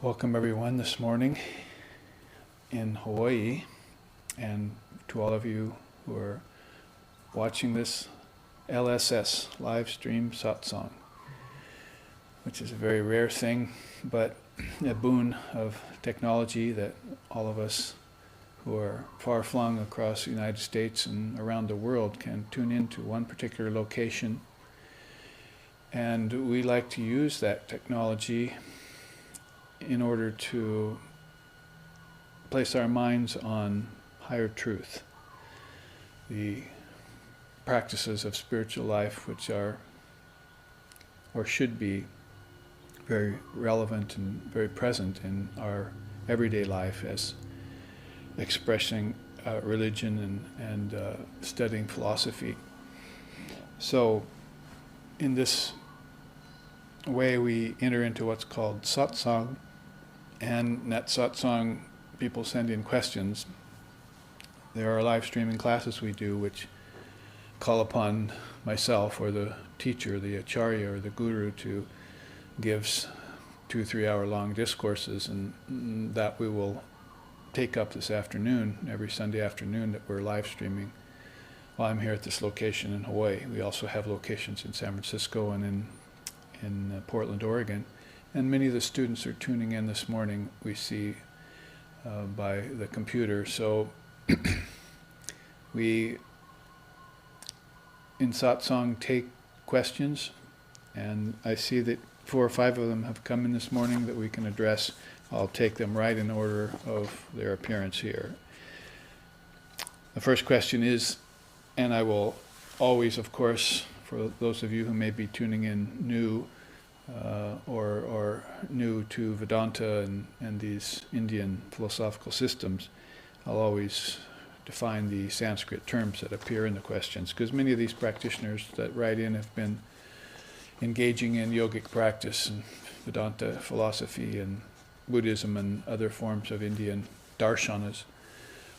Welcome everyone this morning in Hawaii, and to all of you who are watching this LSS, live stream satsang, which is a very rare thing, but a boon of technology that all of us who are far-flung across the United States and around the world can tune into one particular location. And we like to use that technology in order to place our minds on higher truth, the practices of spiritual life which are, or should be, very relevant and very present in our everyday life as expressing religion and studying philosophy. So in this way we enter into what's called satsang, and in that satsang people send in questions. There are live streaming classes we do which call upon myself or the teacher, the acharya or the guru to give 2-3 hour long discourses, and that we will take up this afternoon, every Sunday afternoon that we're live streaming while I'm here at this location in Hawaii. We also have locations in San Francisco and in Portland, Oregon. And many of the students are tuning in this morning, we see by the computer. So we, in satsang, take questions, and I see that 4 or 5 of them have come in this morning that we can address. I'll take them right in order of their appearance here. The first question is, and I will always, of course, for those of you who may be tuning in new, or new to Vedanta and these Indian philosophical systems, I'll always define the Sanskrit terms that appear in the questions, because many of these practitioners that write in have been engaging in yogic practice and Vedanta philosophy and Buddhism and other forms of Indian darshanas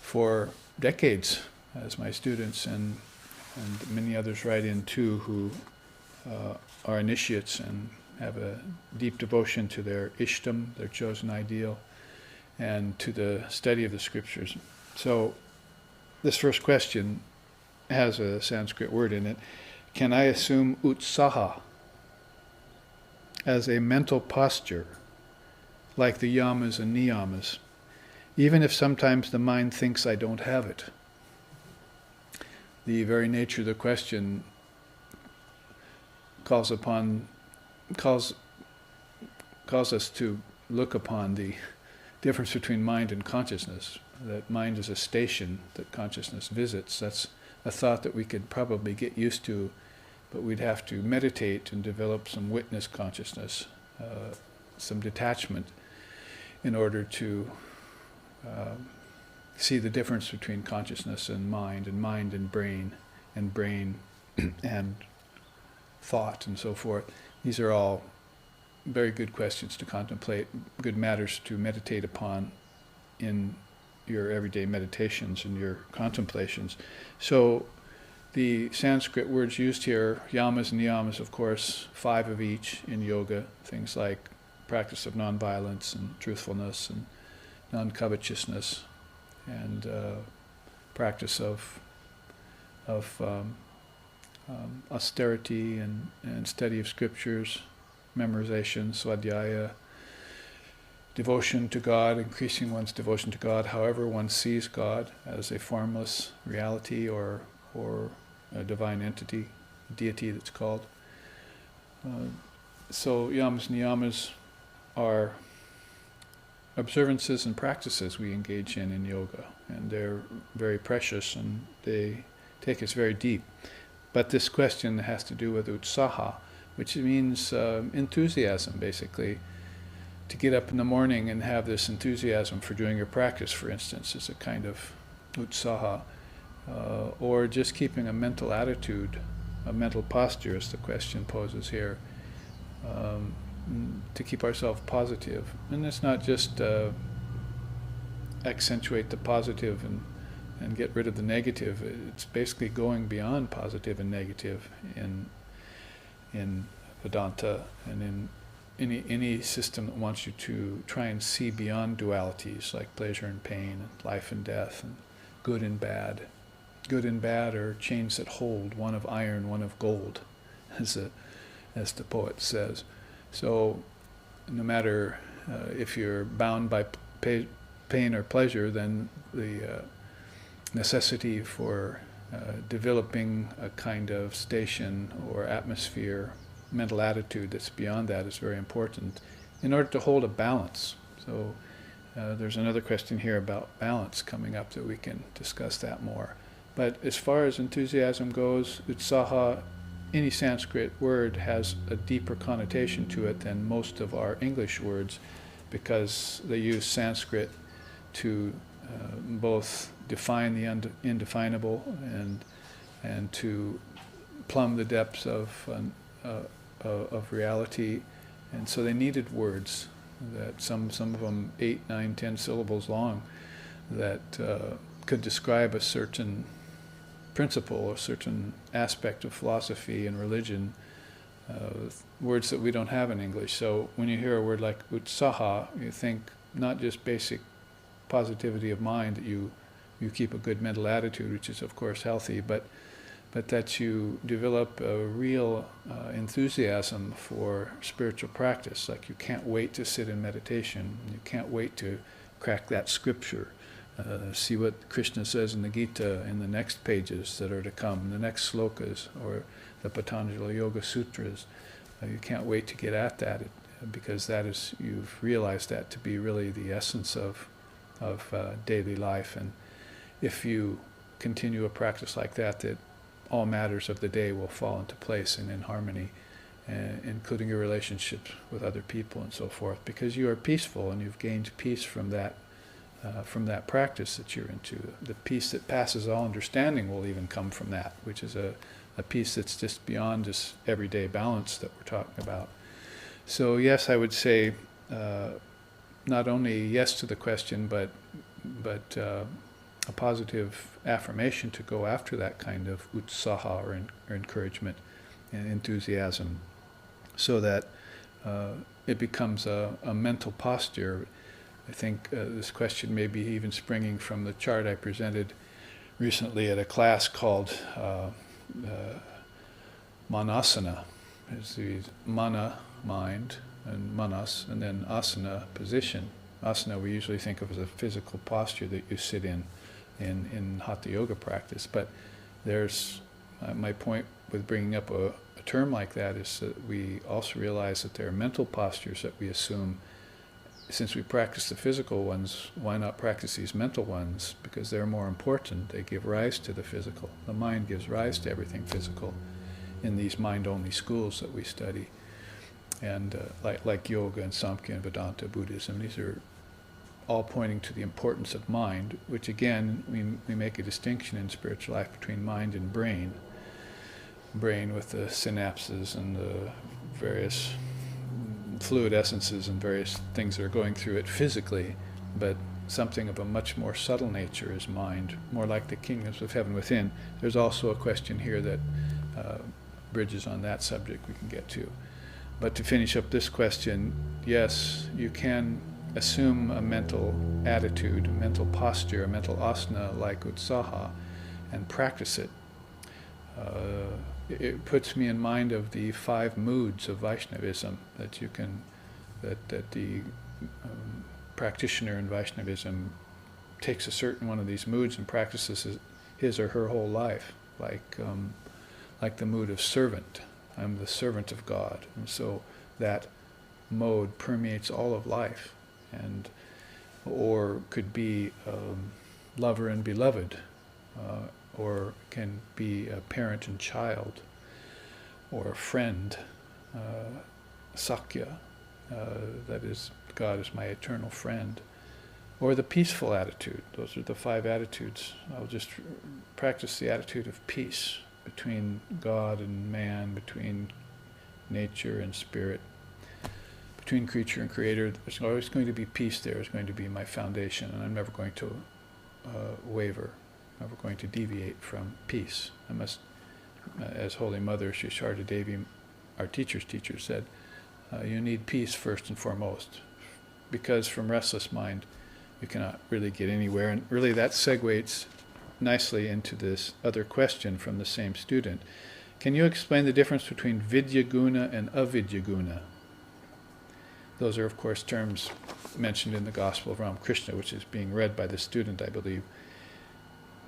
for decades as my students, and many others write in too who are initiates and have a deep devotion to their ishtam, their chosen ideal, and to the study of the scriptures. So this first question has a Sanskrit word in it. Can I assume utsaha as a mental posture like the yamas and niyamas, even if sometimes the mind thinks I don't have it? The very nature of the question calls us to look upon the difference between mind and consciousness, that mind is a station that consciousness visits. That's a thought that we could probably get used to, but we'd have to meditate and develop some witness consciousness, some detachment, in order to see the difference between consciousness and mind and brain and thought and so forth. These are all very good questions to contemplate, good matters to meditate upon in your everyday meditations and your contemplations. So the Sanskrit words used here, yamas and niyamas, of course, 5 of each in yoga, things like practice of nonviolence and truthfulness and non-covetousness, and practice of austerity and study of scriptures, memorization, swadhyaya, devotion to God, increasing one's devotion to God, however one sees God, as a formless reality or a divine entity, deity that's called. So yamas and niyamas are observances and practices we engage in yoga, and they're very precious and they take us very deep. But this question has to do with utsaha, which means enthusiasm, basically. To get up in the morning and have this enthusiasm for doing your practice, for instance, is a kind of utsaha. Or just keeping a mental attitude, a mental posture, as the question poses here, to keep ourselves positive. And it's not just accentuate the positive and get rid of the negative. It's basically going beyond positive and negative in Vedanta and in any system that wants you to try and see beyond dualities like pleasure and pain, and life and death, and good and bad. Good and bad are chains that hold, one of iron, one of gold, as the poet says. So no matter if you're bound by pain or pleasure, then the necessity for developing a kind of station or atmosphere, mental attitude that's beyond that is very important in order to hold a balance. So there's another question here about balance coming up that we can discuss that more. But as far as enthusiasm goes, utsaha, any Sanskrit word has a deeper connotation to it than most of our English words, because they use Sanskrit to both define the indefinable and to plumb the depths of reality. And so they needed words that some of them 8, 9, 10 syllables long that could describe a certain principle, a certain aspect of philosophy and religion, words that we don't have in English. So when you hear a word like utsaha, you think not just basic positivity of mind, that you keep a good mental attitude, which is of course healthy, but that you develop a real enthusiasm for spiritual practice. Like you can't wait to sit in meditation, you can't wait to crack that scripture, see what Krishna says in the Gita in the next pages that are to come, the next slokas, or the Patanjali Yoga Sutras. You can't wait to get at that, because that is, you've realized that to be really the essence of daily life. And if you continue a practice like that, that all matters of the day will fall into place and in harmony, including your relationships with other people and so forth, because you are peaceful and you've gained peace from that practice that you're into. The peace that passes all understanding will even come from that, which is a peace that's just beyond this everyday balance that we're talking about. So yes, I would say not only yes to the question, but a positive affirmation to go after that kind of utsaha or encouragement and enthusiasm, so that it becomes a mental posture. I think this question may be even springing from the chart I presented recently at a class called Manasana. It's the mana, mind, and manas, and then asana, position. Asana we usually think of as a physical posture that you sit in Hatha Yoga practice. But there's, my point with bringing up a term like that is that we also realize that there are mental postures that we assume. Since we practice the physical ones, why not practice these mental ones? Because they're more important. They give rise to the physical. The mind gives rise to everything physical in these mind-only schools that we study. And like yoga and Samkhya and Vedanta, Buddhism, these are all pointing to the importance of mind, which again, we make a distinction in spiritual life between mind and brain. Brain with the synapses and the various fluid essences and various things that are going through it physically, but something of a much more subtle nature is mind, more like the kingdoms of heaven within. There's also a question here that bridges on that subject we can get to. But to finish up this question, yes, you can assume a mental attitude, a mental posture, a mental asana like utsaha, and practice it. It puts me in mind of the 5 moods of Vaishnavism that you can, that the practitioner in Vaishnavism takes a certain one of these moods and practices his or her whole life, like the mood of servant. I'm the servant of God, and so that mode permeates all of life, and or could be lover and beloved. Or can be a parent and child, or a friend, Sakya, that is, God is my eternal friend, or the peaceful attitude. Those are the 5 attitudes. I'll just practice the attitude of peace between God and man, between nature and spirit, between creature and creator. There's always going to be peace there. It's going to be my foundation, and I'm never going to waver. We're going to deviate from peace. I must, as Holy Mother Sri Sharda Devi, our teacher's teacher, said, You need peace first and foremost, because from restless mind you cannot really get anywhere. And really that segues nicely into this other question from the same student. Can you explain the difference between vidya guna and avidya guna? Those are, of course, terms mentioned in the Gospel of Ramakrishna, which is being read by the student, I believe.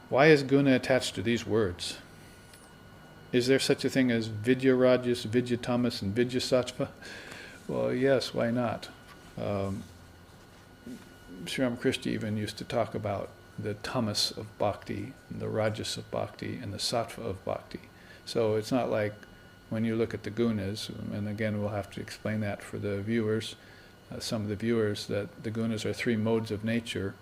Why is guna attached to these words? Is there such a thing as vidya rajas, vidya tamas, and vidya sattva? Well, yes, why not? Sri Ramakrishna even used to talk about the tamas of bhakti, and the rajas of bhakti, and the sattva of bhakti. So it's not like when you look at the gunas, and again we'll have to explain that for the viewers, some of the viewers, that the gunas are three modes of nature,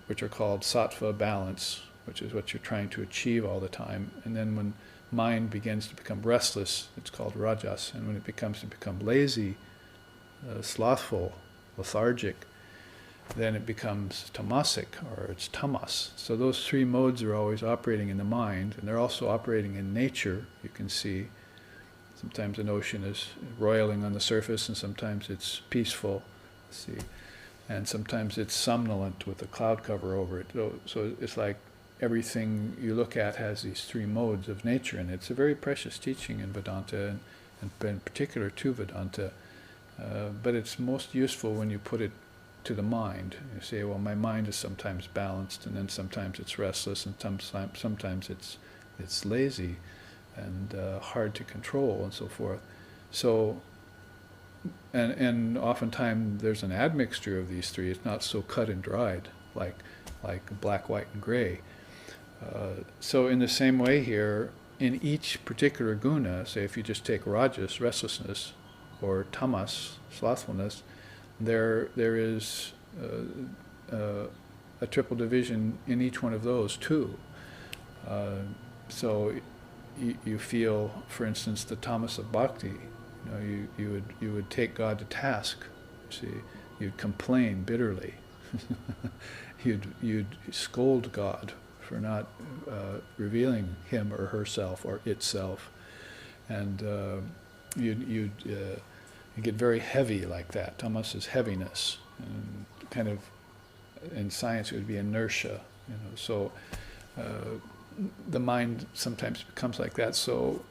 which are called sattva, balance, which is what you're trying to achieve all the time. And then when mind begins to become restless, it's called rajas. And when it becomes to become lazy, slothful, lethargic, then it becomes tamasic, or it's tamas. So those three modes are always operating in the mind, and they're also operating in nature. You can see sometimes an ocean is roiling on the surface, and sometimes it's peaceful, see, and sometimes it's somnolent with a cloud cover over it. So it's like everything you look at has these three modes of nature, and it's a very precious teaching in Vedanta, and in particular to Vedanta. But it's most useful when you put it to the mind. You say, well, my mind is sometimes balanced, and then sometimes it's restless, and sometimes it's lazy and hard to control, and so forth. So, and oftentimes there's an admixture of these three. It's not so cut and dried like black, white, and gray. So in the same way here, in each particular guna, say if you just take rajas, restlessness, or tamas, slothfulness, there is a triple division in each one of those too. So you feel, for instance, the tamas of bhakti. You would take God to task. See, you'd complain bitterly. you'd scold God for not revealing him or herself or itself, and you get very heavy like that. Tamas is heaviness, and kind of in science it would be inertia. So the mind sometimes becomes like that. So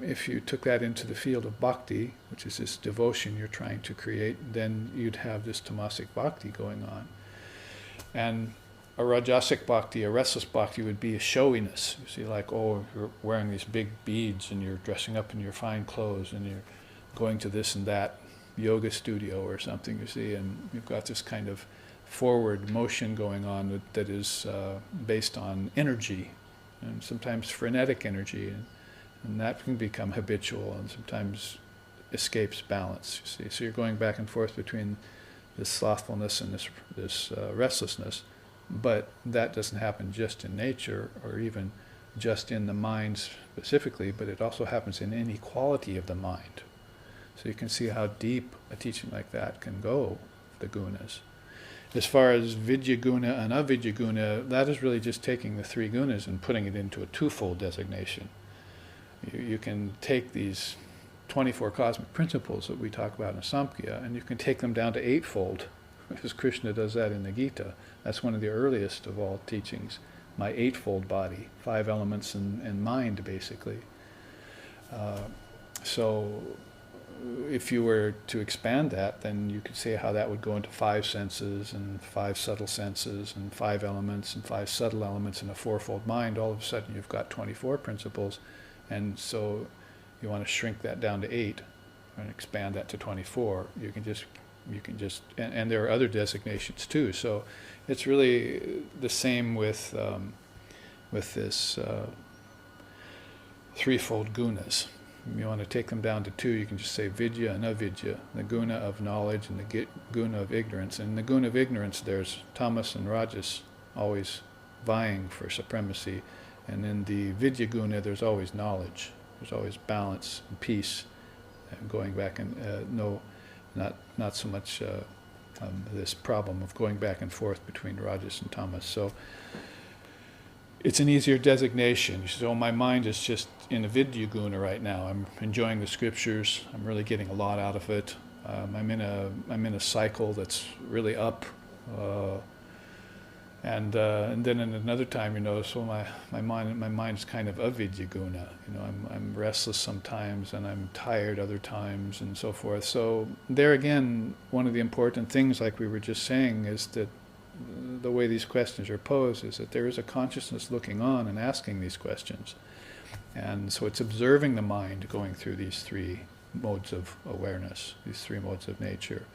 if you took that into the field of bhakti, which is this devotion you're trying to create, then you'd have this tamasic bhakti going on. And a rajasic bhakti, a restless bhakti, would be a showiness. You see, like, oh, you're wearing these big beads, and you're dressing up in your fine clothes, and you're going to this and that yoga studio or something, you see, and you've got this kind of forward motion going on that is based on energy, and sometimes frenetic energy, and that can become habitual and sometimes escapes balance, you see. So you're going back and forth between this slothfulness and this restlessness, but that doesn't happen just in nature or even just in the mind specifically, but it also happens in any quality of the mind. So you can see how deep a teaching like that can go, the gunas. As far as vidya guna and avidya guna, that is really just taking the three gunas and putting it into a twofold designation. You can take these 24 cosmic principles that we talk about in Samkhya, and you can take them down to eightfold, because Krishna does that in the Gita. That's one of the earliest of all teachings, my eightfold body, 5 elements and mind, basically. So if you were to expand that, then you could say how that would go into 5 senses and 5 subtle senses and 5 elements and 5 subtle elements in a fourfold mind. All of a sudden you've got 24 principles, and so you want to shrink that down to 8 and expand that to 24. You can just, and there are other designations too. So it's really the same with this threefold gunas. You want to take them down to 2, you can just say vidya and avidya, the guna of knowledge and the guna of ignorance. And in the guna of ignorance, there's tamas and rajas always vying for supremacy. And in the vidya guna, there's always knowledge. There's always balance and peace, and going back and not so much this problem of going back and forth between rajas and tamas. So it's an easier designation. So my mind is just in a Vidyaguna right now. I'm enjoying the scriptures. I'm really getting a lot out of it. I'm in a cycle that's really up. And then in another time, so my mind's kind of avidyaguna. I'm restless sometimes, and I'm tired other times, and so forth. So there again, one of the important things, like we were just saying, is that the way these questions are posed is that there is a consciousness looking on and asking these questions. And so it's observing the mind going through these three modes of awareness, these three modes of nature.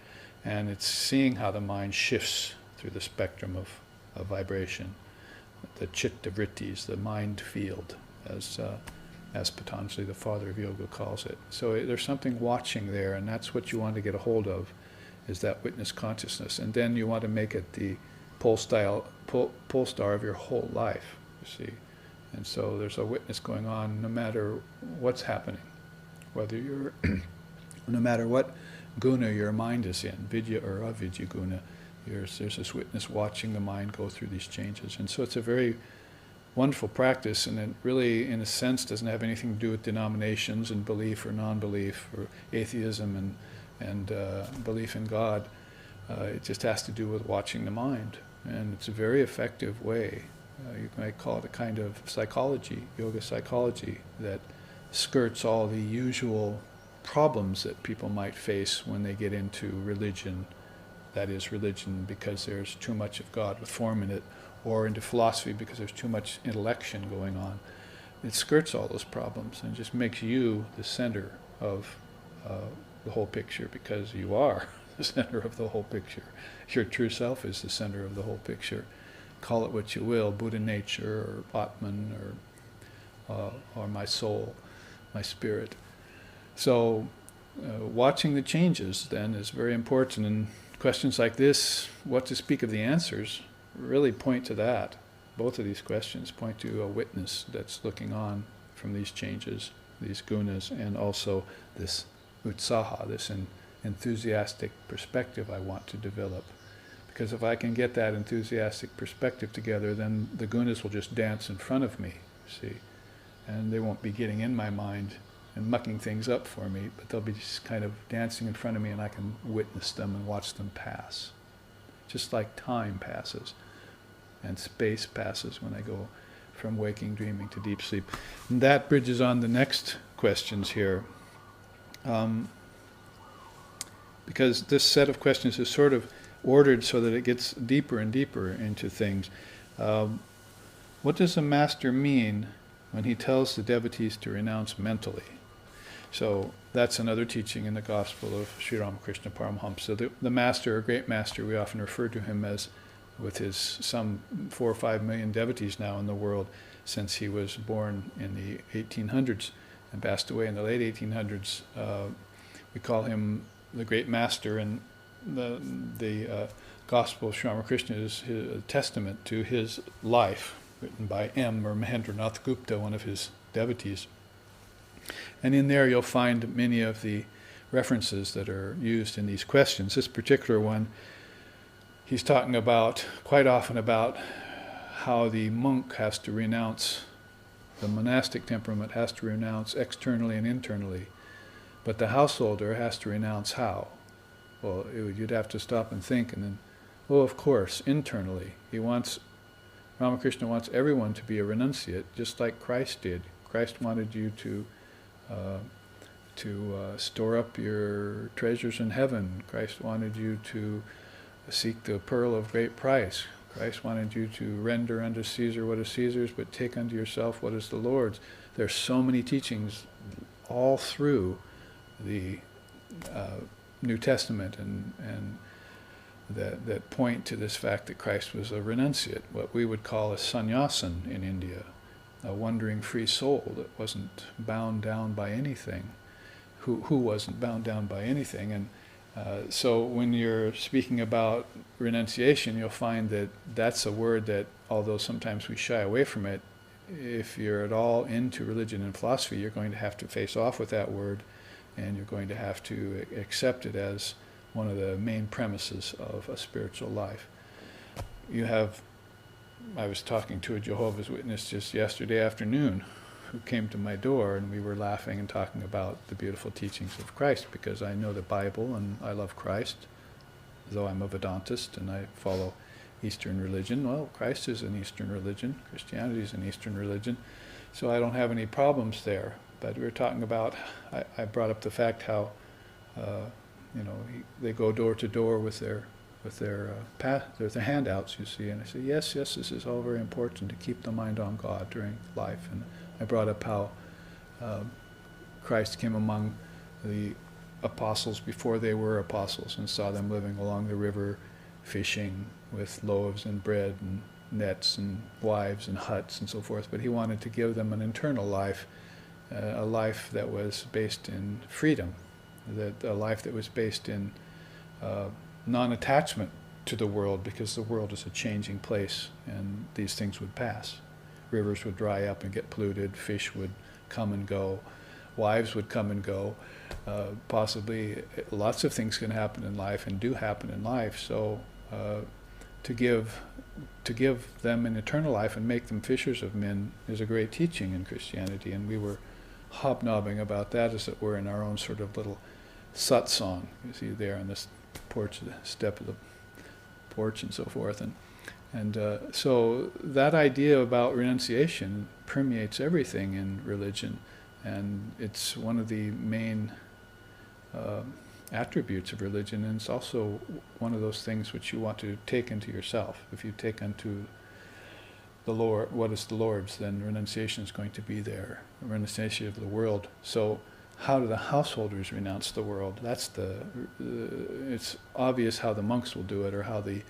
And it's seeing how the mind shifts through the spectrum of vibration, the chitta vrittis, the mind field, as Patanjali, the father of yoga, calls it. So there's something watching there, and that's what you want to get a hold of, is that witness consciousness. And then you want to make it the pole star of your whole life, you see. And so there's a witness going on no matter what's happening, whether you're, no matter what guna your mind is in, vidya or avidya guna, there's this witness watching the mind go through these changes. And so it's a very wonderful practice, and it really, in a sense, doesn't have anything to do with denominations and belief or non-belief or atheism and belief in God. It just has to do with watching the mind. And it's a very effective way. You might call it a kind of psychology, yoga psychology, that skirts all the usual problems that people might face when they get into religion. That is, religion because there's too much of God with form in it, or into philosophy because there's too much intellection going on. It skirts all those problems and just makes you the center of the whole picture, because you are the center of the whole picture. Your true self is the center of the whole picture. Call it what you will, Buddha nature or Atman or my soul, my spirit. So watching the changes then is very important, and questions like this, what to speak of the answers, really point to that. Both of these questions point to a witness that's looking on from these changes, these gunas, and also this utsaha, this enthusiastic perspective I want to develop. Because if I can get that enthusiastic perspective together, then the gunas will just dance in front of me, see, and they won't be getting in my mind and mucking things up for me, but they'll be just kind of dancing in front of me, and I can witness them and watch them pass. Just like time passes and space passes when I go from waking, dreaming to deep sleep. And that bridges on the next questions here. Because this set of questions is sort of ordered so that it gets deeper and deeper into things. What does the master mean when he tells the devotees to renounce mentally? So that's another teaching in the Gospel of Sri Ramakrishna Paramahamsa. The master, a great master, we often refer to him as, with his some 4 or 5 million devotees now in the world, since he was born in the 1800s and passed away in the late 1800s. We call him the great master, and the Gospel of Sri Ramakrishna is a testament to his life, written by M. or Mahendranath Gupta, one of his devotees. And in there you'll find many of the references that are used in these questions. This particular one, he's talking about, quite often, about how the monk has to renounce, the monastic temperament has to renounce externally and internally, but the householder has to renounce how? Well, you'd have to stop and think, and then, well, of course, internally. Ramakrishna wants everyone to be a renunciate, just like Christ did. Christ wanted you to store up your treasures in heaven. Christ wanted you to seek the pearl of great price. Christ wanted you to render unto Caesar what is Caesar's, but take unto yourself what is the Lord's. There's so many teachings all through the New Testament and that point to this fact that Christ was a renunciate, what we would call a sannyasin in India, a wandering free soul that wasn't bound down by anything, who wasn't bound down by anything. And so when you're speaking about renunciation, you'll find that that's a word that, although sometimes we shy away from it, if you're at all into religion and philosophy, you're going to have to face off with that word, and you're going to have to accept it as one of the main premises of a spiritual life. You have I was talking to a Jehovah's Witness just yesterday afternoon who came to my door, and we were laughing and talking about the beautiful teachings of Christ, because I know the Bible and I love Christ, though I'm a Vedantist and I follow Eastern religion. Well, Christ is an Eastern religion, Christianity is an Eastern religion, so I don't have any problems there. But we were talking about, I brought up the fact how, they go door to door with their handouts, you see, and I say, yes, this is all very important to keep the mind on God during life. And I brought up how Christ came among the apostles before they were apostles and saw them living along the river, fishing with loaves and bread and nets and wives and huts and so forth, but he wanted to give them an internal life, a life that was based in freedom, a life that was based in non-attachment to the world, because the world is a changing place and these things would pass. Rivers would dry up and get polluted, fish would come and go, wives would come and go, possibly lots of things can happen in life and do happen in life. So to give them an eternal life and make them fishers of men is a great teaching in Christianity, and we were hobnobbing about that, as it were, in our own sort of little satsang. You see there on this porch, the step of the porch and so forth, and so that idea about renunciation permeates everything in religion, and it's one of the main attributes of religion, and it's also one of those things which you want to take into yourself. If you take unto the Lord what is the Lord's, then renunciation is going to be there, renunciation of the world. So how do the householders renounce the world? That's it's obvious how the monks will do it, or how the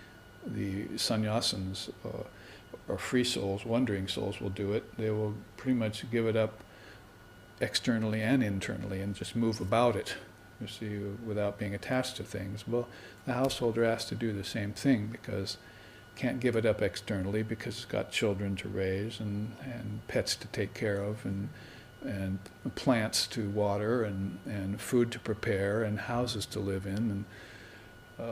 sannyasins or free souls, wandering souls, will do it. They will pretty much give it up externally and internally and just move about it, you see, without being attached to things. Well, the householder has to do the same thing, because can't give it up externally, because it's got children to raise and pets to take care of, and plants to water, and food to prepare, and houses to live in, and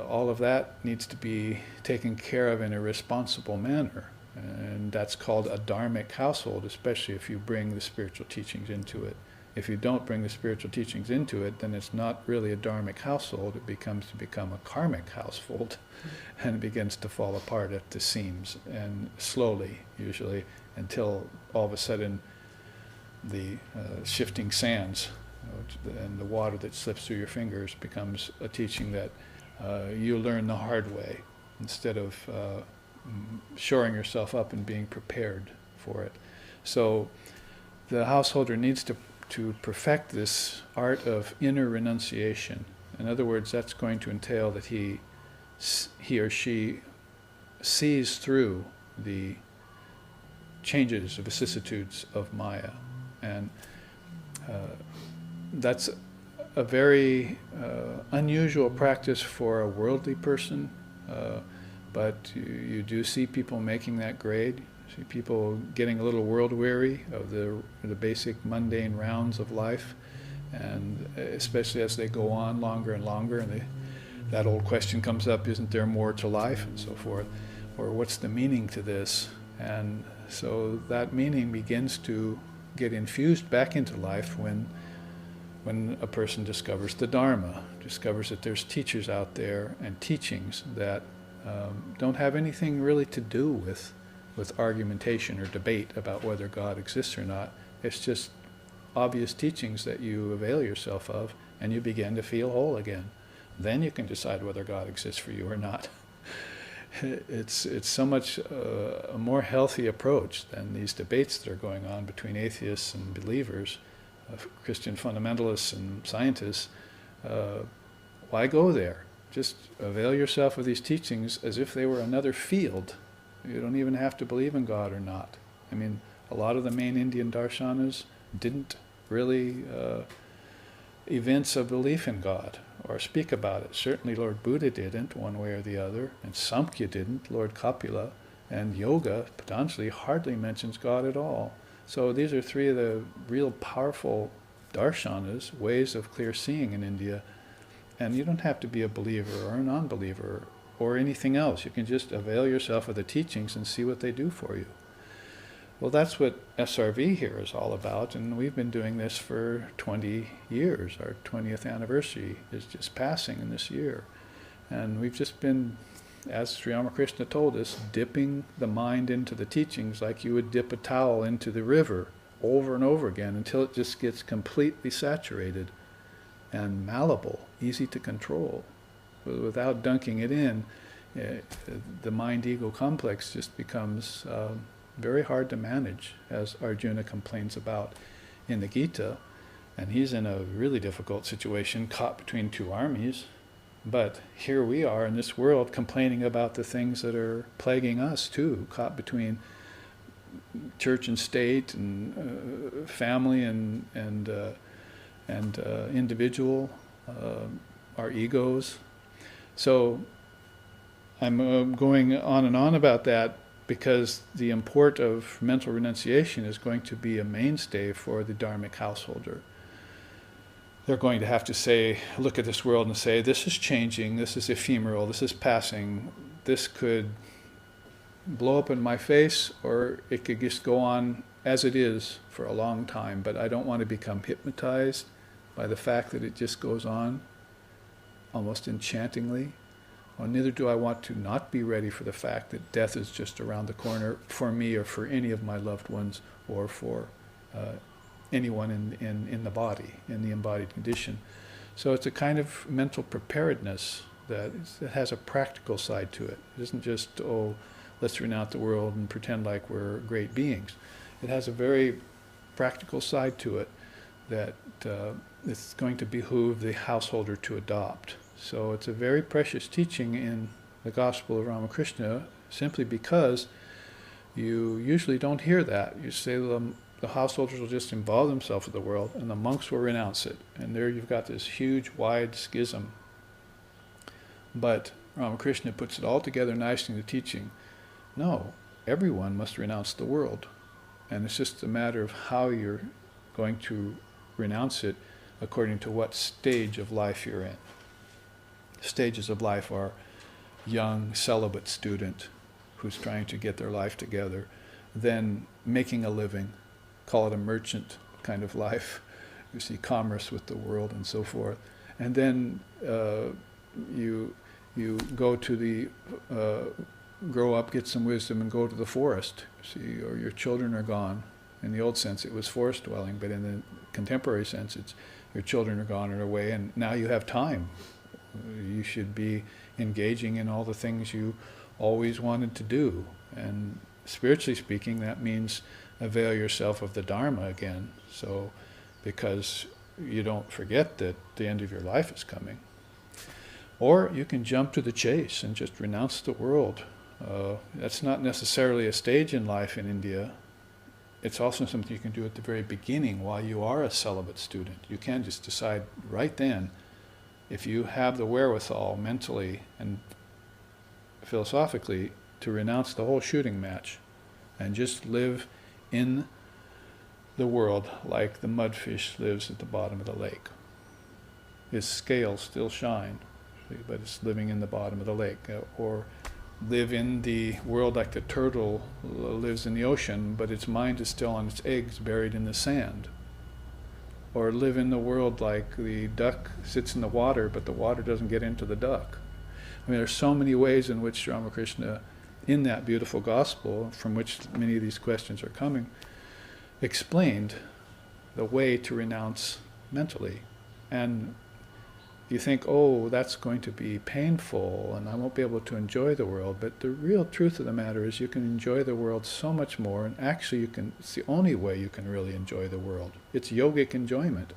all of that needs to be taken care of in a responsible manner. And that's called a dharmic household, especially if you bring the spiritual teachings into it. If you don't bring the spiritual teachings into it, then it's not really a dharmic household. It becomes a karmic household, and it begins to fall apart at the seams, and slowly, usually, until all of a sudden the shifting sands, and the water that slips through your fingers becomes a teaching that you learn the hard way, instead of shoring yourself up and being prepared for it. So the householder needs to perfect this art of inner renunciation. In other words, that's going to entail that he or she sees through the changes, of vicissitudes of Maya. And that's a very unusual practice for a worldly person, but you do see people making that grade. You see people getting a little world weary of the basic mundane rounds of life, and especially as they go on longer and longer, and that old question comes up, isn't there more to life, and so forth, or what's the meaning to this? And so that meaning begins to get infused back into life when a person discovers the Dharma, discovers that there's teachers out there and teachings that don't have anything really to do with argumentation or debate about whether God exists or not. It's just obvious teachings that you avail yourself of, and you begin to feel whole again. Then you can decide whether God exists for you or not. It's so much a more healthy approach than these debates that are going on between atheists and believers, Christian fundamentalists and scientists. Why go there? Just avail yourself of these teachings as if they were another field. You don't even have to believe in God or not. I mean, a lot of the main Indian darshanas didn't really evince a belief in God or speak about it. Certainly Lord Buddha didn't, one way or the other, and Samkhya didn't, Lord Kapila, and yoga, Patanjali, hardly mentions God at all. So these are three of the real powerful darshanas, ways of clear seeing in India, and you don't have to be a believer or a non-believer or anything else. You can just avail yourself of the teachings and see what they do for you. Well, that's what SRV here is all about, and we've been doing this for 20 years. Our 20th anniversary is just passing in this year. And we've just been, as Sri Ramakrishna told us, dipping the mind into the teachings like you would dip a towel into the river over and over again until it just gets completely saturated and malleable, easy to control. Without dunking it in, the mind-ego complex just becomes very hard to manage, as Arjuna complains about in the Gita. And he's in a really difficult situation, caught between two armies. But here we are in this world complaining about the things that are plaguing us too, caught between church and state and family and individual, our egos. So I'm going on and on about that because the import of mental renunciation is going to be a mainstay for the dharmic householder. They're going to have to say, look at this world and say, this is changing, this is ephemeral, this is passing, this could blow up in my face, or it could just go on as it is for a long time, but I don't want to become hypnotized by the fact that it just goes on almost enchantingly. Well, neither do I want to not be ready for the fact that death is just around the corner for me or for any of my loved ones or for anyone in the body, in the embodied condition. So it's a kind of mental preparedness that has a practical side to it. It isn't just, oh, let's renounce the world and pretend like we're great beings. It has a very practical side to it that it's going to behoove the householder to adopt. So it's a very precious teaching in the Gospel of Ramakrishna, simply because you usually don't hear that. You say the householders will just involve themselves with the world, and the monks will renounce it. And there you've got this huge, wide schism. But Ramakrishna puts it all together nicely in the teaching. No, everyone must renounce the world. And it's just a matter of how you're going to renounce it according to what stage of life you're in. Stages of life are young celibate student who's trying to get their life together, then making a living, call it a merchant kind of life. You see commerce with the world and so forth. And then you go to the, grow up, get some wisdom, and go to the forest. See, or your children are gone. In the old sense, it was forest dwelling, but in the contemporary sense, it's your children are gone and away, and now you have time. You should be engaging in all the things you always wanted to do. And spiritually speaking, that means avail yourself of the Dharma again. So, because you don't forget that the end of your life is coming. Or you can jump to the chase and just renounce the world. That's not necessarily a stage in life in India. It's also something you can do at the very beginning while you are a celibate student. You can just decide right then, if you have the wherewithal mentally and philosophically to renounce the whole shooting match and just live in the world like the mudfish lives at the bottom of the lake. His scales still shine, but it's living in the bottom of the lake. Or live in the world like the turtle lives in the ocean, but its mind is still on its eggs buried in the sand. Or live in the world like the duck sits in the water, but the water doesn't get into the duck. I mean, there's so many ways in which Ramakrishna, in that beautiful gospel, from which many of these questions are coming, explained the way to renounce mentally. And you think, oh, that's going to be painful and I won't be able to enjoy the world. But the real truth of the matter is you can enjoy the world so much more, and actually it's the only way you can really enjoy the world. It's yogic enjoyment.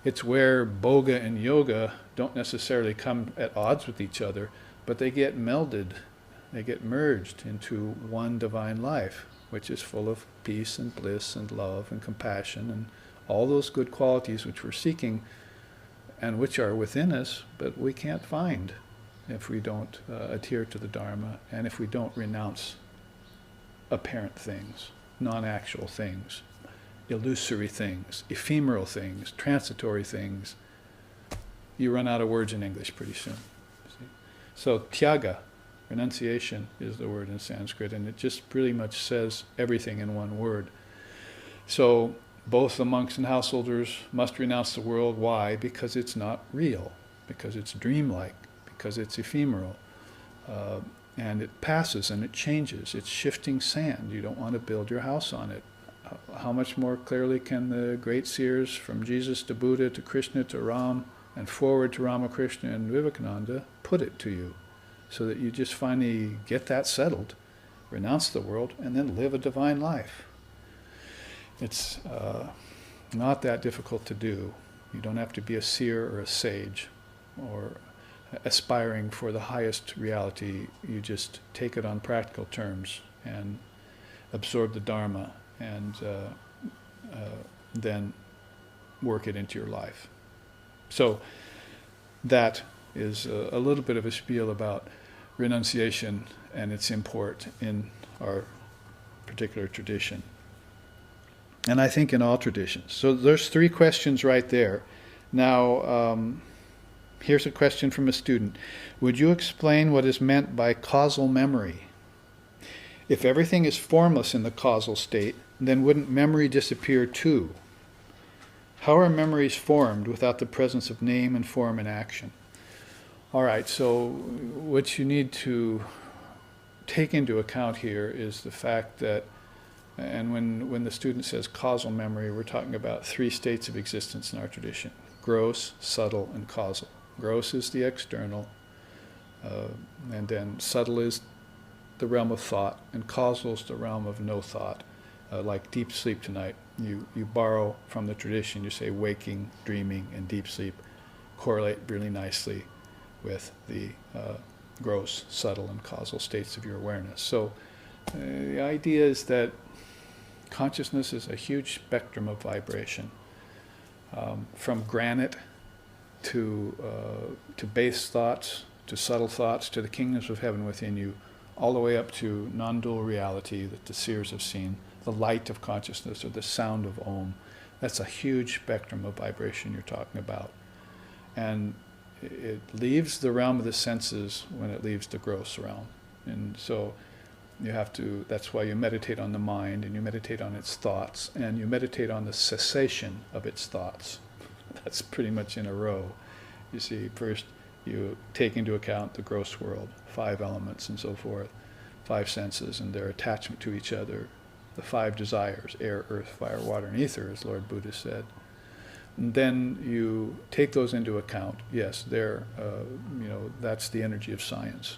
It's where boga and yoga don't necessarily come at odds with each other, but they get melded, they get merged into one divine life, which is full of peace and bliss and love and compassion and all those good qualities which we're seeking and which are within us, but we can't find if we don't adhere to the Dharma and if we don't renounce apparent things, non-actual things, illusory things, ephemeral things, transitory things. You run out of words in English pretty soon. See? So tyaga, renunciation, is the word in Sanskrit, and it just pretty much says everything in one word. So both the monks and householders must renounce the world. Why? Because it's not real, because it's dreamlike, because it's ephemeral, and it passes and it changes. It's shifting sand. You don't want to build your house on it. How much more clearly can the great seers, from Jesus to Buddha to Krishna to Ram and forward to Ramakrishna and Vivekananda, put it to you, so that you just finally get that settled, renounce the world, and then live a divine life. It's not that difficult to do. You don't have to be a seer or a sage or aspiring for the highest reality. You just take it on practical terms and absorb the Dharma, and then work it into your life. So that is a little bit of a spiel about renunciation and its import in our particular tradition. And I think in all traditions. So there's 3 questions right there. Now, here's a question from a student. Would you explain what is meant by causal memory? If everything is formless in the causal state, then wouldn't memory disappear too? How are memories formed without the presence of name and form and action? All right, so what you need to take into account here is the fact that, and when the student says causal memory, we're talking about 3 states of existence in our tradition: gross, subtle, and causal. Gross is the external, and then subtle is the realm of thought, and causal is the realm of no thought. Like deep sleep tonight, you borrow from the tradition. You say waking, dreaming, and deep sleep correlate really nicely with the gross, subtle, and causal states of your awareness. So the idea is that consciousness is a huge spectrum of vibration, from granite to base thoughts, to subtle thoughts, to the kingdoms of heaven within you, all the way up to non-dual reality that the seers have seen, the light of consciousness or the sound of Om. That's a huge spectrum of vibration you're talking about. And it leaves the realm of the senses when it leaves the gross realm. And so you have to, that's why you meditate on the mind, and you meditate on its thoughts, and you meditate on the cessation of its thoughts. That's pretty much in a row. You see, first you take into account the gross world, 5 elements and so forth, 5 senses and their attachment to each other, the 5 desires, air, earth, fire, water, and ether, as Lord Buddha said. And then you take those into account. Yes, they're, that's the energy of science.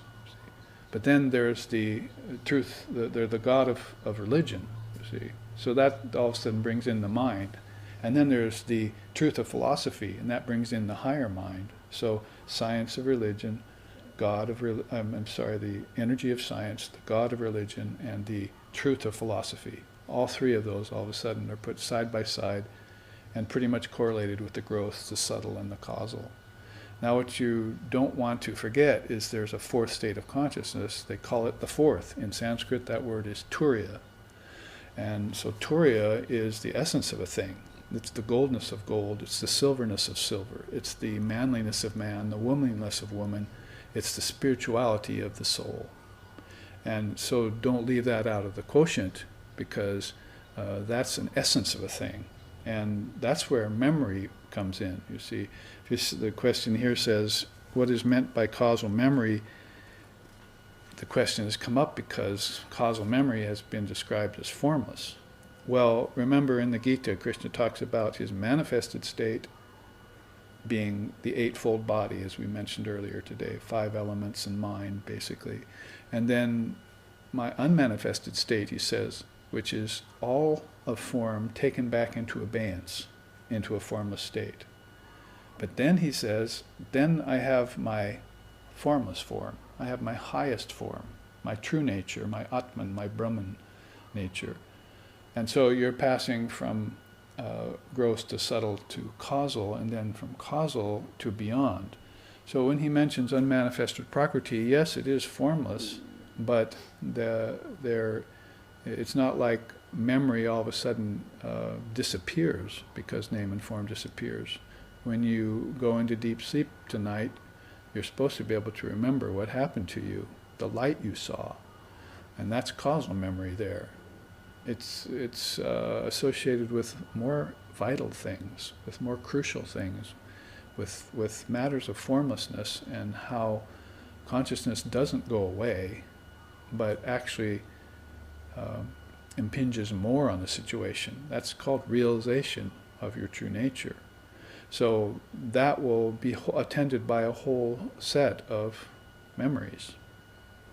But then there's the truth, they're the God of religion, you see. So that all of a sudden brings in the mind. And then there's the truth of philosophy, and that brings in the higher mind. So science of religion, the energy of science, the God of religion, and the truth of philosophy. All 3 of those all of a sudden are put side by side and pretty much correlated with the gross, the subtle, and the causal. Now what you don't want to forget is there's a 4th state of consciousness. They call it the 4th. In Sanskrit, that word is turiya. And so turiya is the essence of a thing. It's the goldness of gold. It's the silverness of silver. It's the manliness of man, the womanliness of woman. It's the spirituality of the soul. And so don't leave that out of the quotient, because that's an essence of a thing. And that's where memory comes in. You see, the question here says, what is meant by causal memory? The question has come up because causal memory has been described as formless. Well, remember in the Gita, Krishna talks about his manifested state being the 8-fold body, as we mentioned earlier today, 5 elements and mind, basically. And then my unmanifested state, he says, which is all of form taken back into abeyance, into a formless state. But then he says, then I have my formless form. I have my highest form, my true nature, my Atman, my Brahman nature. And so you're passing from gross to subtle to causal, and then from causal to beyond. So when he mentions unmanifested prakriti, yes, it is formless, but it's not like memory all of a sudden disappears because name and form disappears. When you go into deep sleep tonight, You're supposed to be able to remember what happened to you, the light you saw, and that's causal memory there. It's associated with more vital things, with more crucial things, with matters of formlessness, and how consciousness doesn't go away, but actually impinges more on the situation. That's called realization of your true nature. So that will be attended by a whole set of memories,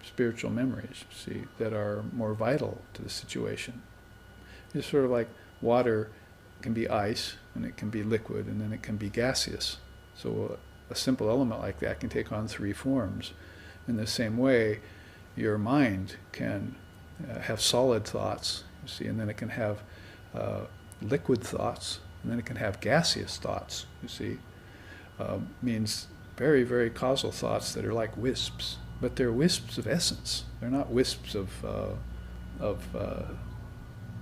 spiritual memories, see, that are more vital to the situation. It's sort of like water can be ice, and it can be liquid, and then it can be gaseous. So a simple element like that can take on 3 forms. In the same way, your mind can have solid thoughts, you see, and then it can have liquid thoughts, and then it can have gaseous thoughts, you see. Means very, very causal thoughts that are like wisps, but they're wisps of essence. They're not wisps of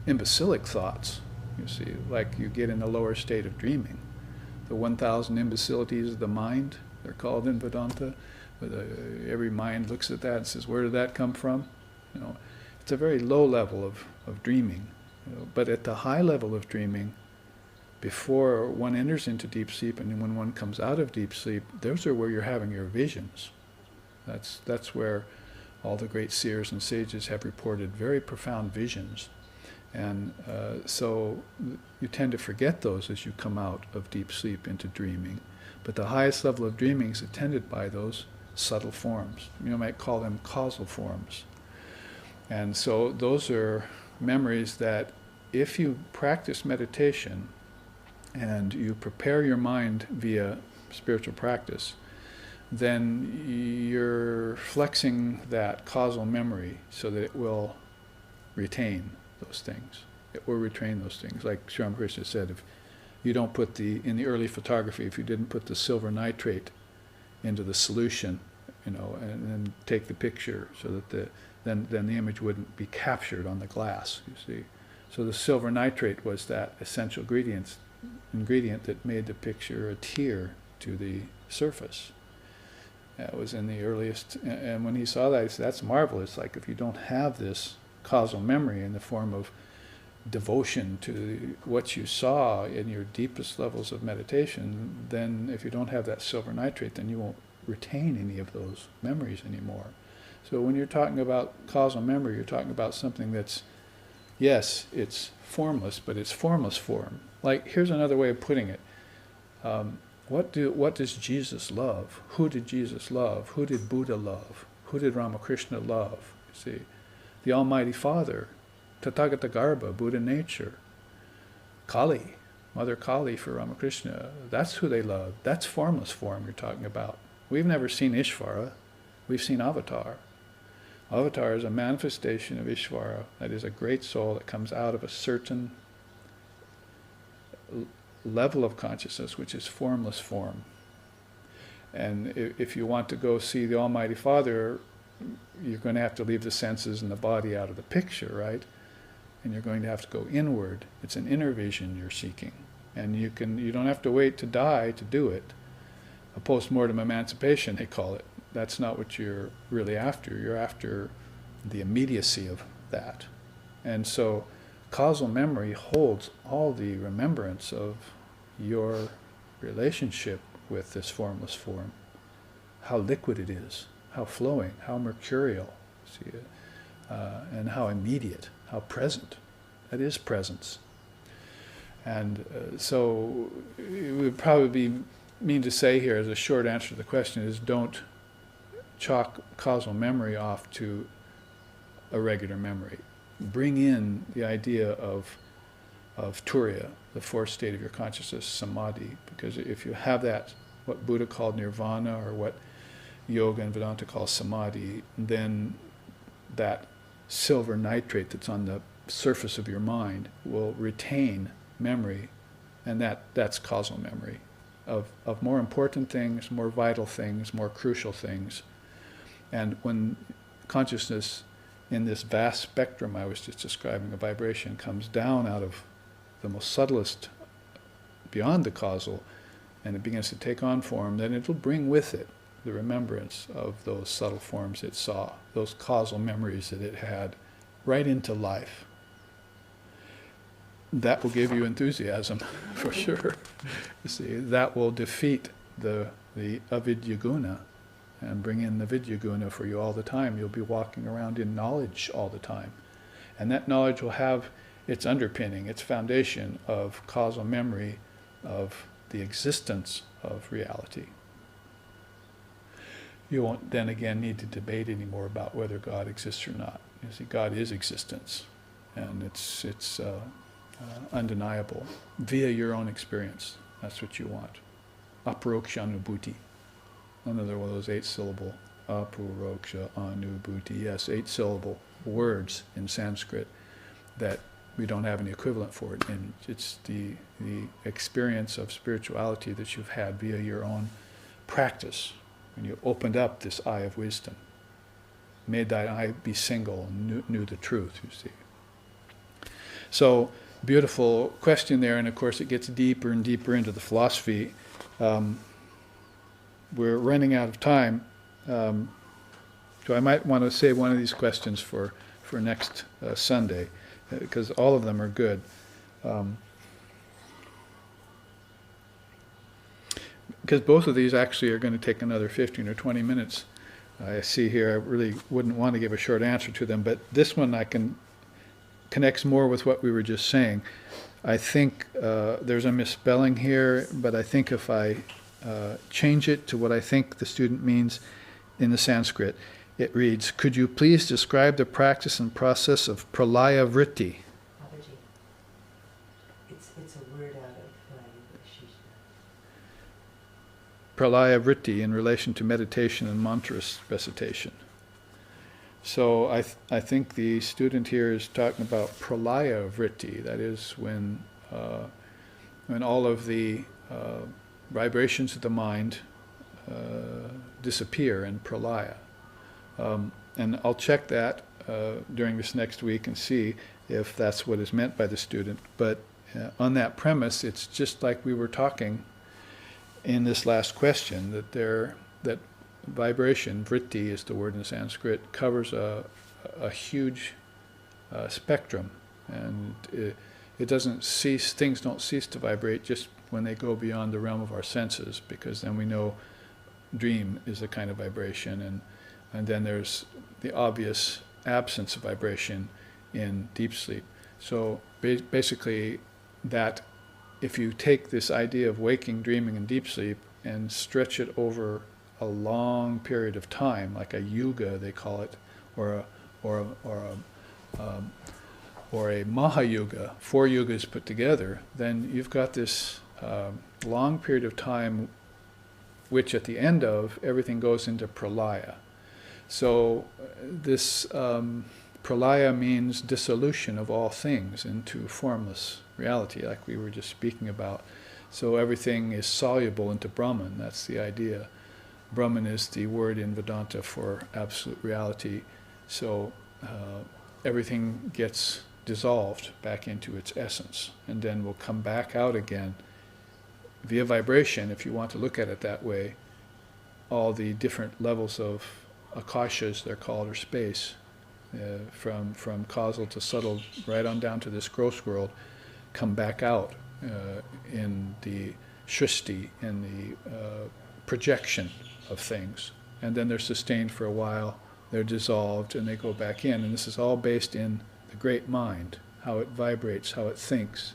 imbecilic thoughts, you see, like you get in the lower state of dreaming. The 1,000 imbecilities of the mind, they're called in Vedanta. Every mind looks at that and says, where did that come from? You know, it's a very low level of dreaming. You know, but at the high level of dreaming, before one enters into deep sleep and when one comes out of deep sleep, those are where you're having your visions. That's where all the great seers and sages have reported very profound visions. And so you tend to forget those as you come out of deep sleep into dreaming. But the highest level of dreaming is attended by those subtle forms. You might call them causal forms. And so those are memories that if you practice meditation and you prepare your mind via spiritual practice, then you're flexing that causal memory so that it will retain those things. It will retain those things. Like Sri Ramakrishna said, if you don't put in the early photography, if you didn't put the silver nitrate into the solution, you know, and then take the picture so that then the image wouldn't be captured on the glass, you see. So the silver nitrate was that essential ingredient that made the picture adhere to the surface. That was in the earliest, and when he saw that, he said, that's marvelous. Like if you don't have this causal memory in the form of devotion to what you saw in your deepest levels of meditation, then if you don't have that silver nitrate, then you won't retain any of those memories anymore. So when you're talking about causal memory, you're talking about something that's, yes, it's formless, but it's formless form. Like, here's another way of putting it. What does Jesus love? Who did Jesus love? Who did Buddha love? Who did Ramakrishna love? You see, the Almighty Father, Tathagata Garbha, Buddha nature, Kali, Mother Kali for Ramakrishna. That's who they love. That's formless form you're talking about. We've never seen Ishvara. We've seen Avatar. Avatar is a manifestation of Ishvara. That is a great soul that comes out of a certain level of consciousness, which is formless form. And if you want to go see the Almighty Father, you're going to have to leave the senses and the body out of the picture, right? And you're going to have to go inward. It's an inner vision you're seeking. And you don't have to wait to die to do it. A post-mortem emancipation, they call it. That's not what you're really after. You're after the immediacy of that. And so causal memory holds all the remembrance of your relationship with this formless form. How liquid it is, how flowing, how mercurial, see it, and how immediate, how present. That is presence. And so it would probably mean to say here, as a short answer to the question, is don't chalk causal memory off to a regular memory. Bring in the idea of turiya, the fourth state of your consciousness, samadhi, because if you have that, what Buddha called nirvana, or what yoga and Vedanta call samadhi, then that silver nitrate that's on the surface of your mind will retain memory, and that's causal memory of more important things, more vital things, more crucial things. And when consciousness in this vast spectrum I was just describing, a vibration comes down out of the most subtlest, beyond the causal, and it begins to take on form, then it'll bring with it the remembrance of those subtle forms it saw, those causal memories that it had, right into life. That will give you enthusiasm, for sure. You see, that will defeat the avidya guna and bring in the vidya guna for you all the time. You'll be walking around in knowledge all the time. And that knowledge will have its underpinning, its foundation of causal memory of the existence of reality. You won't then again need to debate anymore about whether God exists or not. You see, God is existence, and it's undeniable via your own experience. That's what you want. Aparoksha anubhuti. Another one of those 8-syllable aparoksha anubhuti. Yes, 8-syllable words in Sanskrit that we don't have any equivalent for it. And it's the experience of spirituality that you've had via your own practice. When you opened up this eye of wisdom, made that eye be single, and knew the truth, you see. So, beautiful question there, and of course it gets deeper and deeper into the philosophy. We're running out of time, so I might want to save one of these questions for next Sunday, because all of them are good. Because both of these actually are going to take another 15 or 20 minutes. I see here, I really wouldn't want to give a short answer to them, but this one connects more with what we were just saying. I think there's a misspelling here, but I think if I change it to what I think the student means in the Sanskrit, it reads, could you please describe the practice and process of pralaya vritti? Babaji, it's a word out of Shishna. Pralaya vritti in relation to meditation and mantra recitation. So I think the student here is talking about pralaya vritti. That is when all of the vibrations of the mind disappear in pralaya. And I'll check that during this next week and see if that's what is meant by the student. But on that premise, it's just like we were talking in this last question, that vibration, vritti is the word in Sanskrit, covers a huge spectrum, and it doesn't cease. Things don't cease to vibrate just when they go beyond the realm of our senses, because then we know dream is a kind of vibration, and then there's the obvious absence of vibration in deep sleep. So basically, that if you take this idea of waking, dreaming, and deep sleep and stretch it over a long period of time, like a yuga they call it, or a mahayuga, 4 yugas put together, then you've got this long period of time, which at the end of everything goes into pralaya. So this pralaya means dissolution of all things into formless reality, like we were just speaking about. So everything is soluble into Brahman. That's the idea. Brahman is the word in Vedanta for absolute reality. So everything gets dissolved back into its essence, and then will come back out again via vibration, if you want to look at it that way. All the different levels of akashas, they're called, or space, from causal to subtle, right on down to this gross world, come back out in the shrishti, in the projection of things. And then they're sustained for a while, they're dissolved, and they go back in. And this is all based in the great mind, how it vibrates, how it thinks.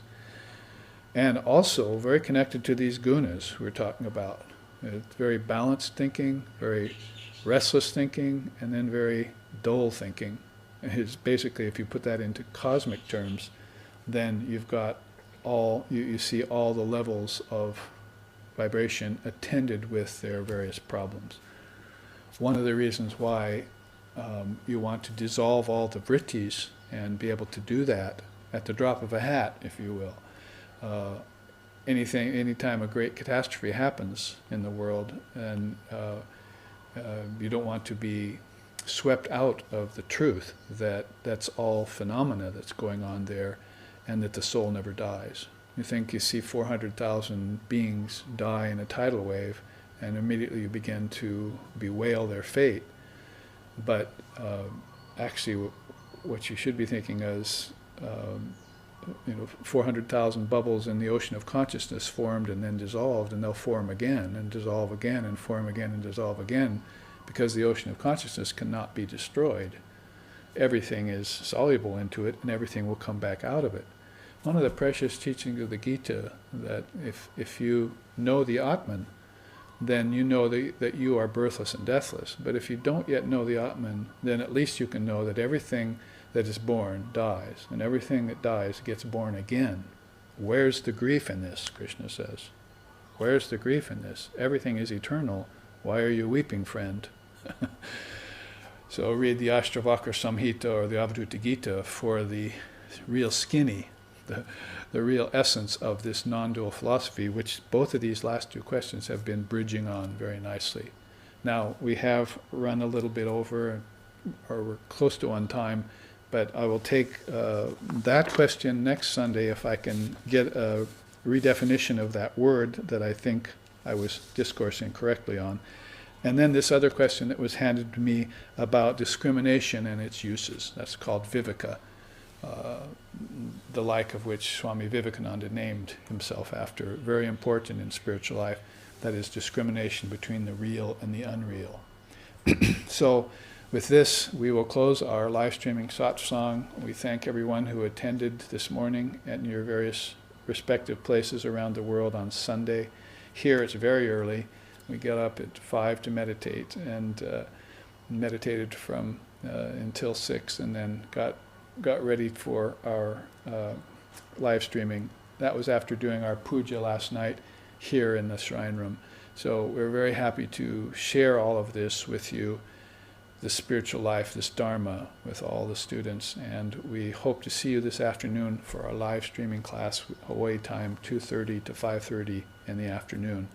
And also very connected to these gunas we're talking about. It's very balanced thinking, very restless thinking, and then very dull thinking. It's basically, if you put that into cosmic terms, then you've got you see all the levels of vibration attended with their various problems. One of the reasons why you want to dissolve all the vrittis and be able to do that at the drop of a hat, if you will. Anytime a great catastrophe happens in the world, and you don't want to be swept out of the truth that that's all phenomena that's going on there, and that the soul never dies. You see 400,000 beings die in a tidal wave, and immediately you begin to bewail their fate. But actually, what you should be thinking is, 400,000 bubbles in the ocean of consciousness formed and then dissolved, and they'll form again and dissolve again and form again and dissolve again, because the ocean of consciousness cannot be destroyed. Everything is soluble into it, and everything will come back out of it. One of the precious teachings of the Gita, that if you know the Atman, then you know that you are birthless and deathless. But if you don't yet know the Atman, then at least you can know that everything that is born dies, and everything that dies gets born again. Where's the grief in this, Krishna says? Where's the grief in this? Everything is eternal. Why are you weeping, friend? So read the Ashtavakra Samhita or the Avadhuta Gita for the real skinny, the real essence of this non-dual philosophy, which both of these last two questions have been bridging on very nicely. Now, we have run a little bit over, or we're close to on time, but I will take that question next Sunday if I can get a redefinition of that word that I think I was discoursing correctly on. And then this other question that was handed to me about discrimination and its uses. That's called viveka, the like of which Swami Vivekananda named himself after, very important in spiritual life. That is discrimination between the real and the unreal. So with this, we will close our live streaming satsang. We thank everyone who attended this morning at your various respective places around the world on Sunday. Here it's very early. We get up at 5 to meditate, and meditated from until 6, and then got ready for our live streaming. That was after doing our puja last night here in the shrine room. So we're very happy to share all of this with you, this spiritual life, this Dharma, with all the students. And we hope to see you this afternoon for our live streaming class, Hawaii time, 2:30 to 5:30 in the afternoon.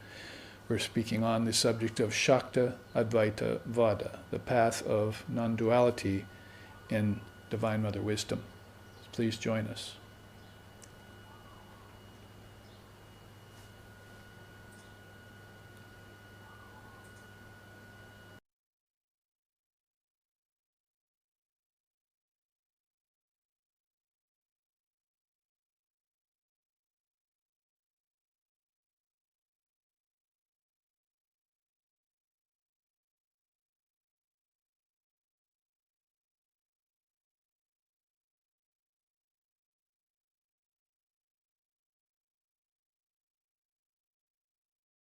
We're speaking on the subject of Shakta Advaita Vada, the path of non-duality in Divine Mother Wisdom. Please join us.